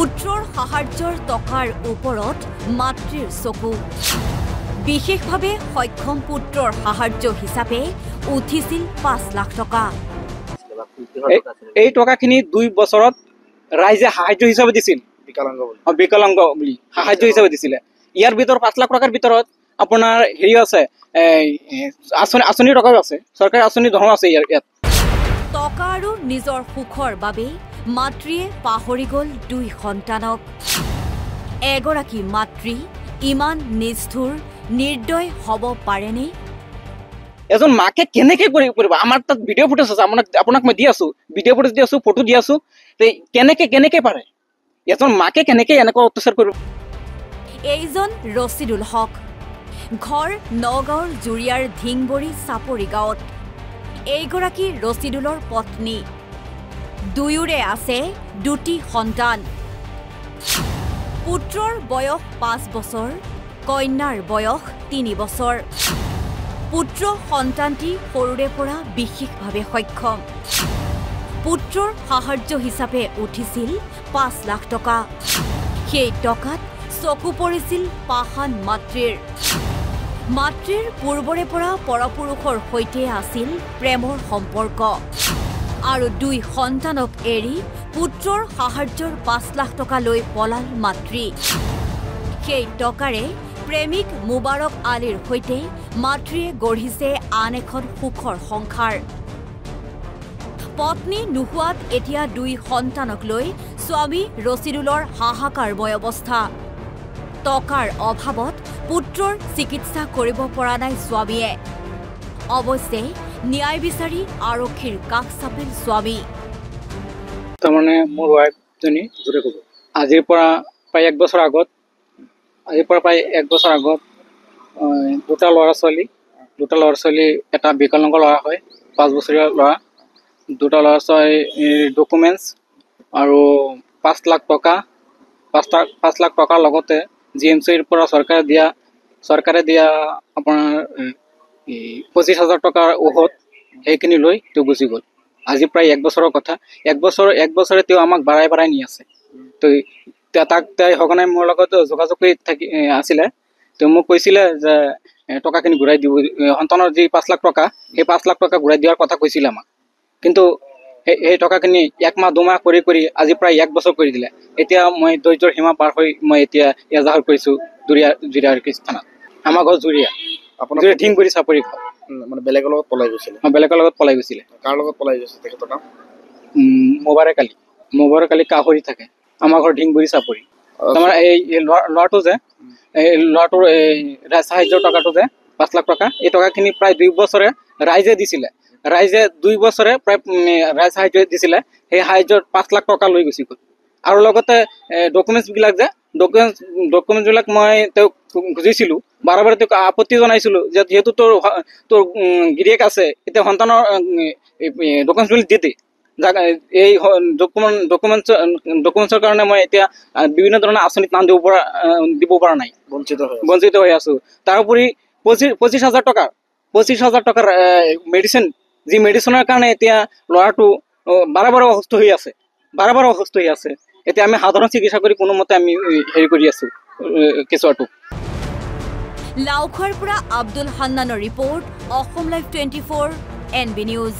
পুত্ৰৰ সাহায্যৰ টকাৰ ওপৰত মাতৃৰ চকু বিশেষভাৱে সক্ষম পুত্ৰৰ সাহায্য হিচাপে উঠিছিল ৫ লাখ টকা এই টকাখিনি ২ বছৰত ৰাইজে সাহায্য হিচাপে দিছিল বিকলাংগ বুলি সাহায্য হিচাপে দিছিলে ইয়াৰ ভিতৰত ৫ লাখ টকাৰ ভিতৰত আপোনাৰ হেৰি আছে আঁচনি টকাও আছে চৰকাৰী আঁচনি ধন আছে ইয়াত টকা আৰু নিজৰ সুখৰ বাবে মাতৃয়ে পাহৰি গ'ল ২ সন্তানক এগৰাকী মাতৃ ইমান নিষ্ঠুৰ নিৰ্দয় হ'ব পাৰেনে এজন মাকে কেনেকে কৰিব আমাৰ তাত ভিডিঅ' ফুটেজ আছে আপোনাক মই দি আছো ভিডিঅ' ফুটেজ দি আছো ফটো দি আছো কেনেকে পাৰে এজন মাকে কেনেকে এনেকুৱা অত্যাচাৰ কৰিব এইজন ৰছিদুল হক ঘৰ নগাঁৱৰ জুৰিয়াৰ ধিংবৰী চাপৰি গাঁৱত এইগৰাকী ৰছিদুলৰ পত্নী দুয়োৰে আছে ২টি সন্তান পুত্ৰৰ বয়স ৫ বছৰ কন্যাৰ বয়স ৩ বছৰ পুত্ৰ সন্তানটি সৰুৰে পৰা বিশেষভাৱে সক্ষম পুত্ৰৰ সাহায্য হিচাপে উঠিছিল ৫ লাখ টকা সেই টকাত চকু পৰিছিল পাহান মাতৃৰ পূৰ্বৰে পৰা পৰপুৰুষৰ সৈতে আছিল প্ৰেমৰ সম্পৰ্ক আৰু ২ সন্তানক এৰি পুত্ৰৰ সাহায্যৰ ৫ লাখ টকা লৈ পলাল মাতৃ সেই টকাৰে প্ৰেমিক মুবাৰক আলীৰ সৈতে মাতৃয়ে গঢ়িছে আন এখন সুখৰ সংসাৰ পত্নী নোহোৱাত এতিয়া ২ সন্তানক লৈ স্বামী ৰছিদুলৰ হাহাকাৰময় অৱস্থা টকাৰ অভাৱত পুত্ৰৰ চিকিৎসা কৰিব পৰা নাই স্বামীয়ে অৱশ্যে ন্যায় বিচাৰি আৰক্ষীৰ কাষ চাপিল স্বামী তাৰমানে মোৰ ৱাইফজনী আজিৰ পৰা প্ৰায় ১ বছৰ আগত দুটা ল'ৰা ছোৱালী এটা বিকলাংগ ল'ৰা হয় ৫ বছৰীয়া ল'ৰা দুটা ল'ৰা ছোৱালীৰ ডকুমেণ্টছ আৰু ৫ লাখ টকাৰ লগতে GMCৰ পৰা চৰকাৰে দিয়া আপোনাৰ ২৫,০০০ টকাৰ ঔষধ সেইখিনি লৈ তেওঁ গুচি গ'ল আজি প্ৰায় ১ বছৰৰ কথা ১ বছৰে তেওঁ আমাক বাঢ়াই নি আছে তো তাক সঘনাই মোৰ লগত যোগাযোগ কৰি আছিলে তেওঁ মোক কৈছিলে যে টকাখিনি ঘূৰাই দিব সন্তানৰ যি ৫ লাখ টকা সেই ৫ লাখ টকা ঘূৰাই দিয়াৰ কথা কৈছিলে আমাক কিন্তু সেই টকাখিনি ১ মাহ ২ মাহ কৰি আজি প্ৰায় ১ বছৰ কৰি দিলে এতিয়া মই ধৈৰ্যৰ সীমা পাৰ হৈ মই এতিয়া এজাহাৰ কৰিছোঁ জুৰিয়া থানাত আমাৰ ঘৰ জুৰিয়া আপোনাৰ ধিংবৰী চাপৰি মানে বেলেগৰ লগত পলাই গৈছিলে কাৰ লগত পলাই গৈছে তেখেতৰ নাম মোবাৰক আলী কাহৰি থাকে আমাৰ ঘৰ ধিংবৰী চাপৰি তাৰমানে এই ল'ৰাটো যে এই ল'ৰাটোৰ সাহায্যৰ টকাটো যে ৫ লাখ টকা এই টকাখিনি প্ৰায় ২ বছৰে ৰাইজে দিছিলে ২ বছৰে প্ৰায় ৰাইজ সাহায্য দিছিলে সেই সাহায্যৰ ৫ লাখ টকা লৈ গুচি গ'ল আৰু লগতে ডকুমেণ্টছবিলাক মই তেওঁক খুজিছিলোঁ বাৰে তেওঁক আপত্তি জনাইছিলোঁ যে যিহেতু তোৰ গিৰিয়েক আছে এতিয়া সন্তানৰ ডকুমেণ্টছবিলাক দি এই ডকুমেণ্টছৰ কাৰণে মই এতিয়া বিভিন্ন ধৰণৰ আঁচনিত নাম দিব পৰা নাই বঞ্চিত হৈ আছোঁ তাৰোপৰি ২৫,০০০ টকাৰ মেডিচিন যি মেডিচিনৰ কাৰণে এতিয়া ল'ৰাটো বাৰে অসুস্থ হৈ আছে এতিয়া আমি সাধাৰণ চিকিৎসা কৰি কোনোমতে আমি হেৰি কৰি আছোঁ কেঁচুৱাটো লাওখোৱাৰ পৰা আব্দুল হান্নানৰ report Assam live 24 NB news